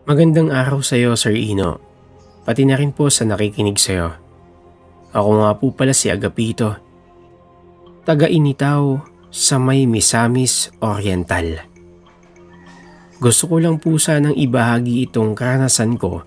Magandang araw sa iyo, Sir Ino. Pati na rin po sa nakikinig sa iyo. Ako nga po pala si Agapito. Taga-Initaw sa may Misamis Oriental. Gusto ko lang po sanang ibahagi itong karanasan ko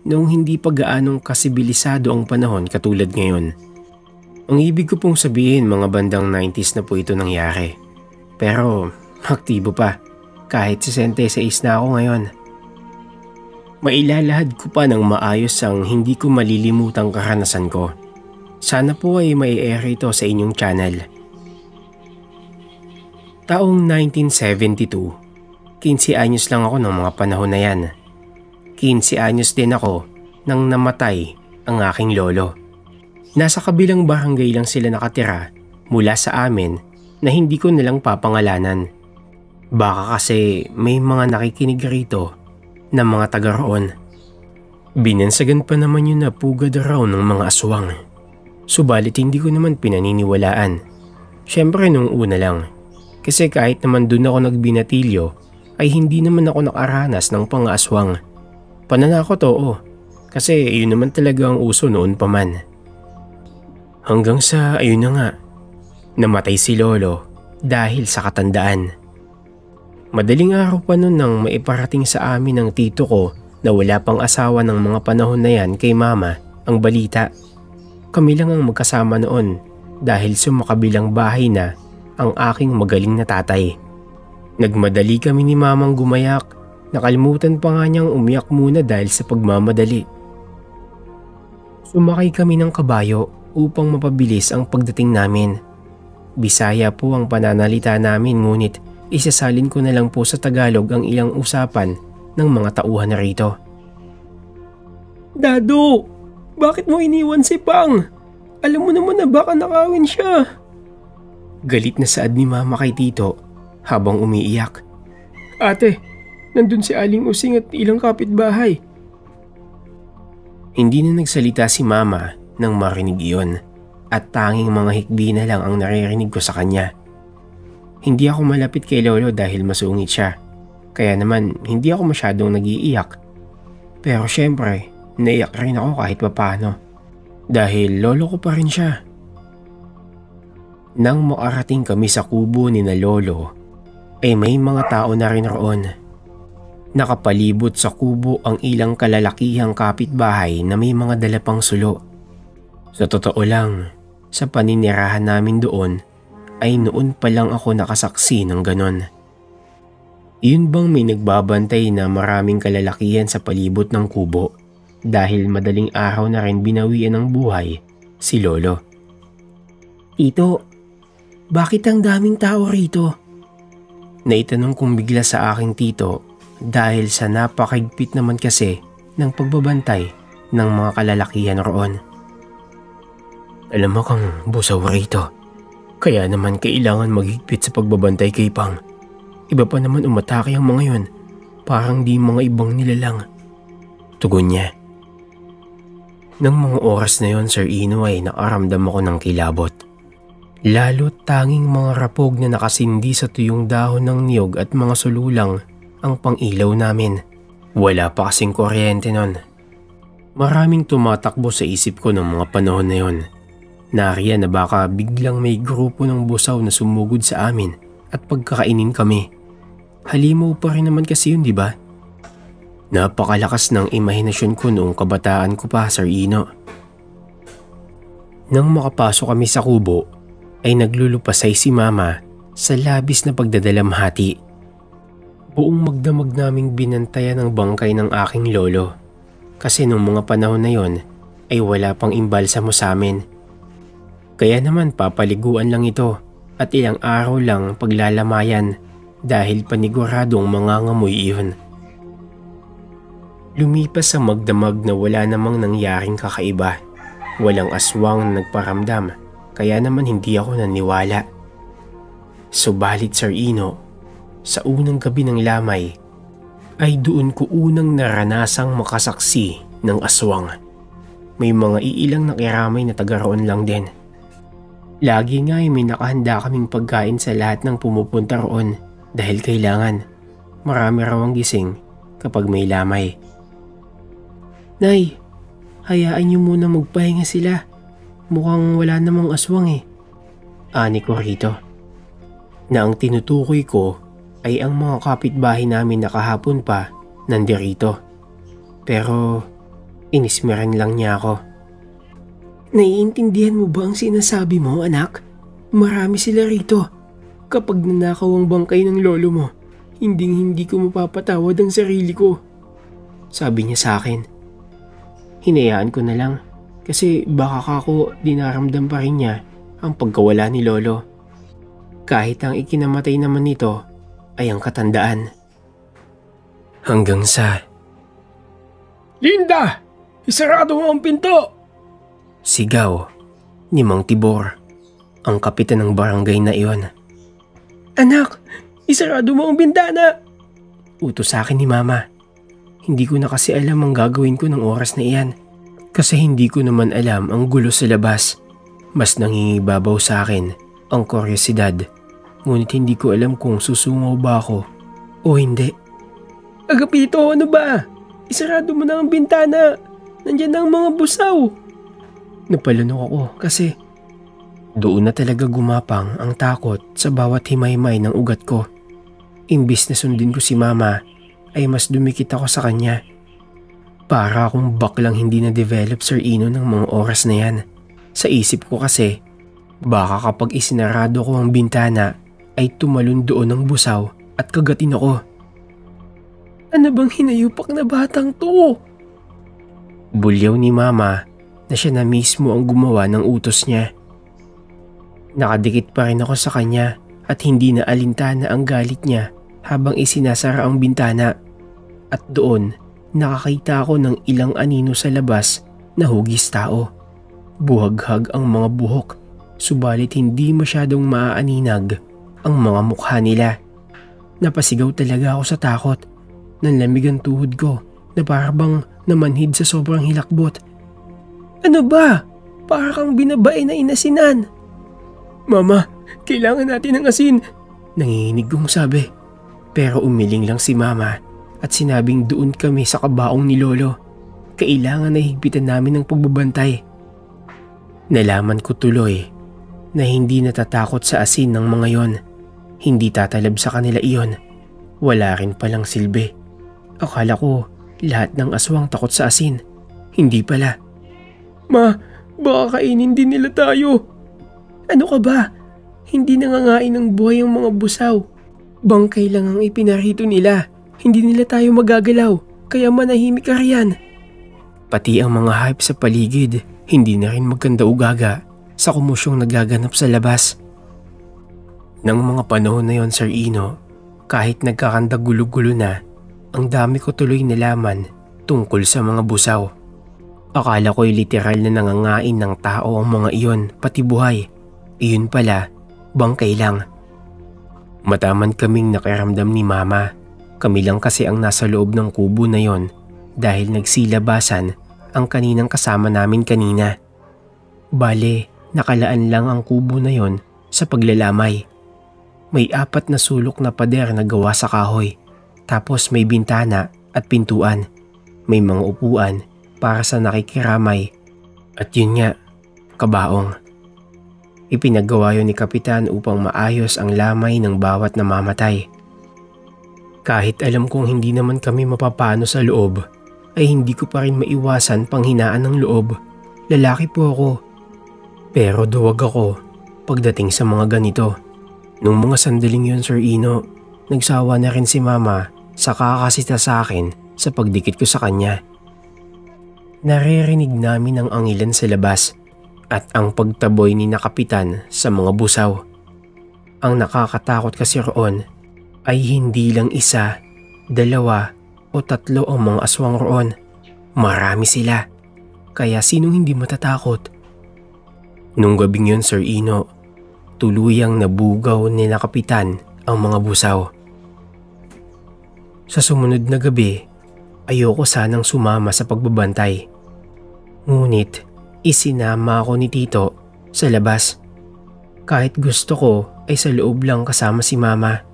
noong hindi pa gaanong kasibilisado ang panahon katulad ngayon. Ang ibig ko pong sabihin mga bandang 90s na po ito nangyari. Pero aktibo pa kahit 66 na ako ngayon. Mailalahad ko pa ng maayos ang hindi ko malilimutang karanasan ko. Sana po ay mai-air ito sa inyong channel. Taong 1972, 15 anyos lang ako ng mga panahon na yan. 15 anyos din ako nang namatay ang aking lolo. Nasa kabilang barangay lang sila nakatira mula sa amin na hindi ko nilang papangalanan. Baka kasi may mga nakikinig rito na mga taga roon. Binansagan pa naman yun na pugad raw ng mga aswang. Subalit hindi ko naman pinaniniwalaan. Siyempre nung una lang. Kasi kahit naman dun ako nagbinatilyo ay hindi naman ako nakaranas ng pang-aswang. Pananakot oo. Kasi yun naman talaga ang uso noon pa man. Hanggang sa ayun na nga. Namatay si lolo dahil sa katandaan. Madaling araw pa noon nang maiparating sa amin ng tito ko na wala pang asawa ng mga panahon na yan kay mama ang balita. Kami lang ang magkasama noon dahil sumakabilang bahay na ang aking magaling na tatay. Nagmadali kami ni mamang gumayak, nakalimutan pa nga niyang umiyak muna dahil sa pagmamadali. Sumakay kami ng kabayo upang mapabilis ang pagdating namin. Bisaya po ang pananalita namin ngunit isasalin ko na lang po sa Tagalog ang ilang usapan ng mga tauhan na rito. Dado! Bakit mo iniwan si Pang? Alam mo naman na baka nakawin siya. Galit na saad ni mama kay tito habang umiiyak. Ate, nandun si Aling Using at ilang kapitbahay. Hindi na nagsalita si mama nang marinig iyon at tanging mga hikbi na lang ang naririnig ko sa kanya. Hindi ako malapit kay lolo dahil masungit siya. Kaya naman hindi ako masyadong nag-iiyak. Pero syempre, naiyak rin ako kahit papaano. Dahil lolo ko pa rin siya. Nang makarating kami sa kubo ni na lolo, ay may mga tao na rin roon. Nakapalibot sa kubo ang ilang kalalakihang kapitbahay na may mga dalapang sulo. Sa totoo lang, sa paninirahan namin doon, ay noon pa lang ako nakasaksi ng ganon. Yun bang may nagbabantay na maraming kalalakihan sa palibot ng kubo dahil madaling araw na rin binawian ng buhay si lolo. Tito, bakit ang daming tao rito? Naitanong kong bigla sa aking tito dahil sa napakahigpit naman kasi ng pagbabantay ng mga kalalakihan roon. Alam mo kang busaw rito. Kaya naman kailangan maghigpit sa pagbabantay kay Pang. Iba pa naman umatake ang mga yun. Parang di mga ibang nilalang. Tugon niya. Nang mga oras na yon, Sir Ino, ay nakaramdam ako ng kilabot. Lalo't tanging mga rapog na nakasindi sa tuyong dahon ng niyog at mga sululang ang pang-ilaw namin. Wala pa kasing kuryente nun. Maraming tumatakbo sa isip ko ng mga panahon na yon. Nariyan na baka biglang may grupo ng busaw na sumugod sa amin at pagkakainin kami. Halimaw pa rin naman kasi yun, di ba? Napakalakas ng imahinasyon ko noong kabataan ko pa, Sir Ino. Nang makapasok kami sa kubo, ay naglulupasay si mama sa labis na pagdadalamhati. Buong magdamag naming binantayan ang bangkay ng aking lolo. Kasi noong mga panahon na yon ay wala pang imbalsamo sa amin. Kaya naman papaliguan lang ito at ilang araw lang paglalamayan dahil paniguradong mangangamoy iyon. Lumipas ang magdamag na wala namang nangyaring kakaiba. Walang aswang na nagparamdam kaya naman hindi ako naniwala. Subalit Sir Ino, sa unang gabi ng lamay ay doon ko unang naranasang makasaksi ng aswang. May mga iilang nakiramay na taga roon lang din. Lagi nga ay may nakahanda kaming pagkain sa lahat ng pumupunta roon dahil kailangan. Marami raw ang gising kapag may lamay. Nay, hayaan niyo muna magpahinga sila. Mukhang wala namang aswang eh. Ani ko rito. Na ang tinutukoy ko ay ang mga kapitbahay namin na kahapon pa nandirito. Pero inismeran lang niya ako. Naiintindihan mo ba ang sinasabi mo, anak? Marami sila rito. Kapag nanakaw ang bangkay ng lolo mo, hindi ko mapapatawad ang sarili ko. Sabi niya sa akin. Hinayaan ko na lang kasi baka ako dinaramdam pa rin niya ang pagkawala ni lolo. Kahit ang ikinamatay naman nito ay ang katandaan. Hanggang sa... Linda! Isarado mo ang pinto! Sigaw ni Mang Tibor, ang kapitan ng barangay na iyon. Anak, isarado mo ang bintana! Utos sa akin ni Mama. Hindi ko na kasi alam ang gagawin ko ng oras na iyan. Kasi hindi ko naman alam ang gulo sa labas. Mas nangingibabaw sa akin ang kuryosidad. Ngunit hindi ko alam kung susungaw ba ako o hindi. Agapito, ano ba? Isarado mo na ang bintana. Nandiyan na ang mga busaw. Napalunok ako kasi doon na talaga gumapang ang takot sa bawat himay-himay ng ugat ko. Imbis na sundin ko si Mama, ay mas dumikit ako sa kanya. Para akong baklang hindi na-develop Sir Ino ng mga oras na yan. Sa isip ko kasi, baka kapag isinarado ko ang bintana, ay tumalon doon ang busaw at kagatin ako. Ano bang hinayupak na batang to? Bulyaw ni Mama na siya na mismo ang gumawa ng utos niya. Nakadikit pa rin ako sa kanya at hindi na alintana ang galit niya habang isinasara ang bintana. At doon, nakakita ako ng ilang anino sa labas na hugis tao. Buhaghag ang mga buhok, subalit hindi masyadong maaaninag ang mga mukha nila. Napasigaw talaga ako sa takot. Nanlamig ang tuhod ko na parang namanhid sa sobrang hilakbot. Ano ba? Para kang binabae na inasinan. Mama, kailangan natin ng asin. Nanginginig kong sabi. Pero umiling lang si Mama at sinabing doon kami sa kabaong ni Lolo. Kailangan na higpitan namin ng pagbabantay. Nalaman ko tuloy na hindi natatakot sa asin ng mga yon. Hindi tatalab sa kanila iyon. Wala rin palang silbi. Akala ko lahat ng aswang takot sa asin. Hindi pala. Ma, baka kainin din nila tayo. Ano ka ba? Hindi nangangain ng buhay ang mga busaw. Bangkay lang ang ipinarito nila. Hindi nila tayo magagalaw, kaya manahimik ka riyan. Pati ang mga hype sa paligid, hindi na rin magkanda-ugaga sa kumusyong nagaganap sa labas. Nang mga panahon na yon, Sir Ino, kahit nagkakanda gulo-gulo na, ang dami ko tuloy nalaman tungkol sa mga busaw. Akala ko'y literal na nangangain ng tao ang mga iyon, pati buhay. Iyon pala, bangkay lang. Mataman kaming nakiramdam ni Mama. Kami lang kasi ang nasa loob ng kubo na yon dahil nagsilabasan ang kaninang kasama namin kanina. Bale, nakalaan lang ang kubo na yon sa paglalamay. May 4 na sulok na pader na gawa sa kahoy. Tapos may bintana at pintuan. May mga upuan para sa nakikiramay. At yun nga, kabaong. Ipinagawa yun ni Kapitan upang maayos ang lamay ng bawat namamatay. Kahit alam kong hindi naman kami mapapano sa loob, ay hindi ko pa rin maiwasan panghinaan ng loob. Lalaki po ako. Pero duwag ako pagdating sa mga ganito. Nung mga sandaling yun, Sir Ino, nagsawa na rin si Mama sa kakasita sa akin sa pagdikit ko sa kanya. Naririnig namin ang angilan sa labas at ang pagtaboy ni na Kapitan sa mga busaw. Ang nakakatakot kasi roon ay hindi lang 1, 2 o 3 ang mga aswang roon. Marami sila. Kaya sinong hindi matatakot? Nung gabing yun, Sir Ino, tuluyang nabugaw ni na Kapitan ang mga busaw. Sa sumunod na gabi, ayoko sanang sumama sa pagbabantay. Ngunit isinama ako ni Tito sa labas. Kahit gusto ko ay sa loob lang kasama si Mama.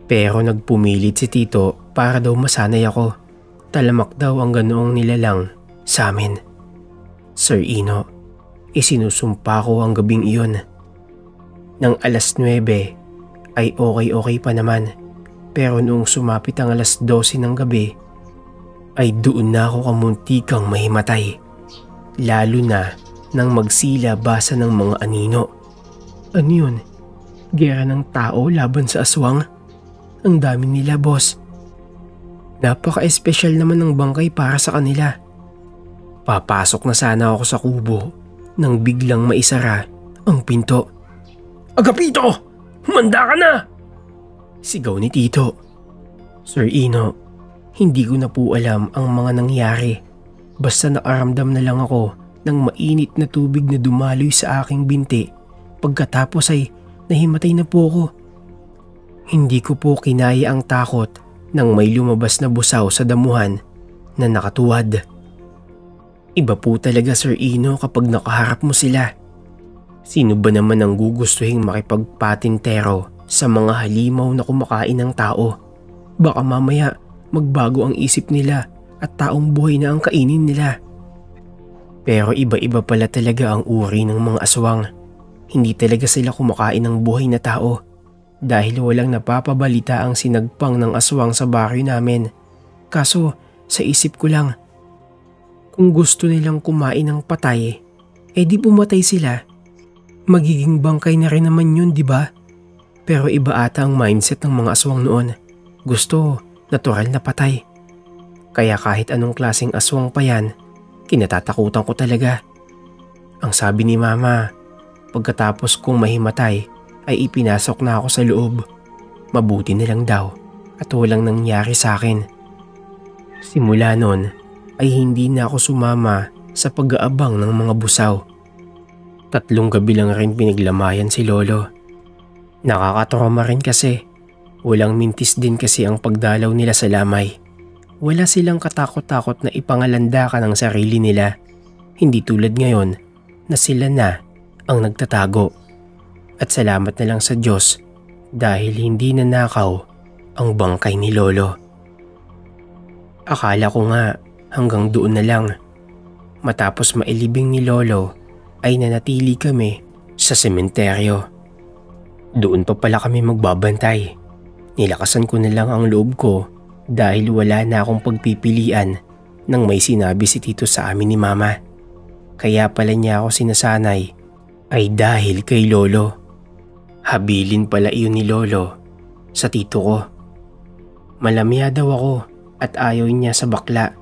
Pero nagpumilit si Tito para daw masanay ako. Talamak daw ang ganoong nilalang sa amin. Sir Ino, isinusumpa ko ang gabing iyon. Nang alas 9 ay okay pa naman, pero noong sumapit ang alas 12 ng gabi ay doon na ako kamuntikang mahimatay. Lalo na nang magsila basa ng mga anino. Ano yun? Gera ng tao laban sa aswang? Ang dami nila, boss. Napaka-espesyal naman ng bangkay para sa kanila. Papasok na sana ako sa kubo nang biglang maisara ang pinto. Agapito! Humanda ka na! Sigaw ni Tito. Sir Ino, hindi ko na po alam ang mga nangyari. Basta nakaramdam na lang ako ng mainit na tubig na dumaloy sa aking binti. Pagkatapos ay nahimatay na po ako. Hindi ko po kinaya ang takot nang may lumabas na busaw sa damuhan na nakatuwad. Iba po talaga, Sir Ino, kapag nakaharap mo sila. Sino ba naman ang gugustuhing makipagpatintero sa mga halimaw na kumakain ng tao? Baka mamaya magbago ang isip nila at taong buhay na ang kainin nila. Pero iba-iba pala talaga ang uri ng mga aswang. Hindi talaga sila kumakain ng buhay na tao. Dahil walang napapabalita ang sinagpang ng aswang sa baryo namin. Kaso sa isip ko lang, kung gusto nilang kumain ng patay, di pumatay sila. Magiging bangkay na rin naman yun, di ba? Pero iba ata ang mindset ng mga aswang noon. Gusto natural na patay. Kaya kahit anong klaseng aswang pa yan, kinatatakutan ko talaga. Ang sabi ni Mama, pagkatapos kong mahimatay, ay ipinasok na ako sa loob. Mabuti na lang daw at walang nangyari sa akin. Simula noon ay hindi na ako sumama sa pag-aabang ng mga busaw. 3 gabi lang rin pinaglamayan si Lolo. Nakakatrauma rin kasi. Walang mintis din kasi ang pagdalaw nila sa lamay. Wala silang katakot-takot na ipangalanda ka ng sarili nila. Hindi tulad ngayon na sila na ang nagtatago. At salamat na lang sa Diyos dahil hindi nanakaw ang bangkay ni Lolo. Akala ko nga hanggang doon na lang. Matapos mailibing ni Lolo ay nanatili kami sa sementeryo. Doon pa pala kami magbabantay. Nilakasan ko na lang ang loob ko dahil wala na akong pagpipilian nang may sinabi si Tito sa amin ni Mama. Kaya pala niya ako sinasanay ay dahil kay Lolo. Habilin pala iyon ni Lolo sa tito ko. Malamya daw ako at ayaw niya sa bakla.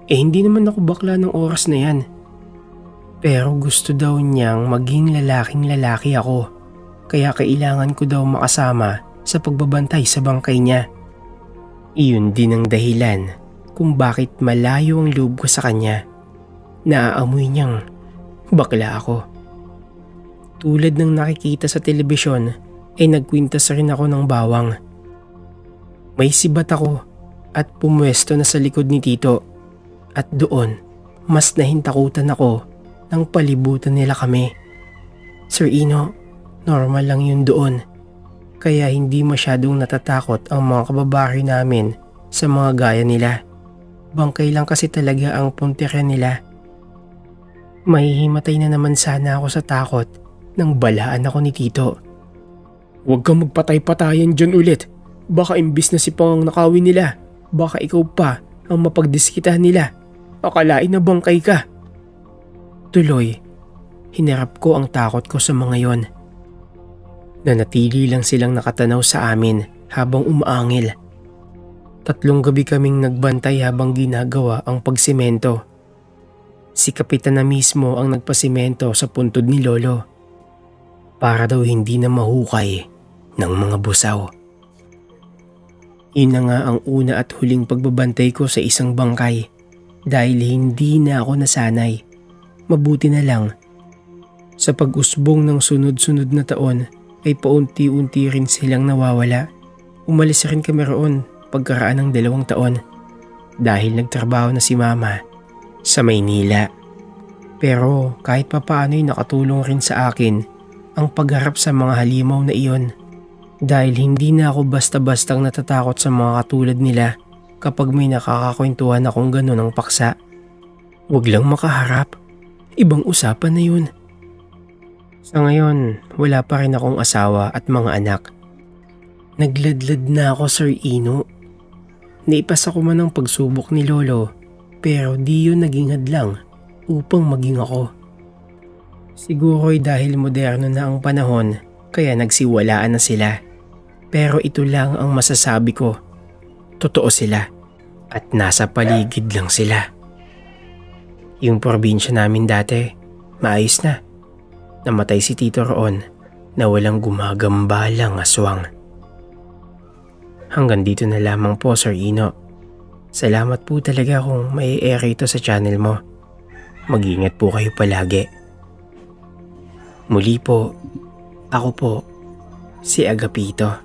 Hindi naman ako bakla ng oras na yan. Pero gusto daw niyang maging lalaking lalaki ako. Kaya kailangan ko daw makasama sa pagbabantay sa bangkay niya. Iyon din ang dahilan kung bakit malayo ang loob ko sa kanya. Naaamoy niyang bakla ako. Tulad ng nakikita sa telebisyon ay nagkwintas rin ako ng bawang. May sibat ako at pumwesto na sa likod ni Tito. At doon, mas nahintakutan ako nang palibutan nila kami. Sir Ino, normal lang yun doon. Kaya hindi masyadong natatakot ang mga kababae namin sa mga gaya nila. Bangkay lang kasi talaga ang puntira nila. Mahihimatay na naman sana ako sa takot nang balaan ako ni Tito. Huwag kang magpatay-patayan dyan ulit. Baka imbis na si Pang ang nakawin nila, baka ikaw pa ang mapagdiskitahan nila. Akalain na bangkay ka. Tuloy, hinarap ko ang takot ko sa mga yon. Nanatili lang silang nakatanaw sa amin habang umaangil. 3 gabi kaming nagbantay habang ginagawa ang pagsimento. Si Kapitan na mismo ang nagpasimento sa puntod ni Lolo. Para daw hindi na mahukay ng mga busaw. Yun na nga ang una at huling pagbabantay ko sa isang bangkay dahil hindi na ako nasanay. Mabuti na lang. Sa pag-usbong ng sunod-sunod na taon ay paunti-unti rin silang nawawala. Umalis rin kami roon pagkaraan ng 2 taon dahil nagtrabaho na si Mama sa Maynila. Pero kahit papaano'y nakatulong rin sa akin ang pagharap sa mga halimaw na iyon dahil hindi na ako basta-bastang natatakot sa mga katulad nila kapag may nakakakwentuhan akong gano'n ng paksa. Huwag lang makaharap. Ibang usapan na yun. Sa ngayon, wala pa rin akong asawa at mga anak. Nagladlad na ako, Sir Ino. Naipasa ko man ang pagsubok ni Lolo, pero di yun naging hadlang upang maging ako. Siguro'y dahil moderno na ang panahon, kaya nagsiwalaan na sila. Pero ito lang ang masasabi ko. Totoo sila at nasa paligid lang sila. Yung probinsya namin dati, maayos na. Namatay si Tito roon na walang gumagambalang aswang. Hanggang dito na lamang po, Sir Ino. Salamat po talaga kung may air ito sa channel mo. Mag-ingat po kayo palagi. Muli po, ako po, si Agapito.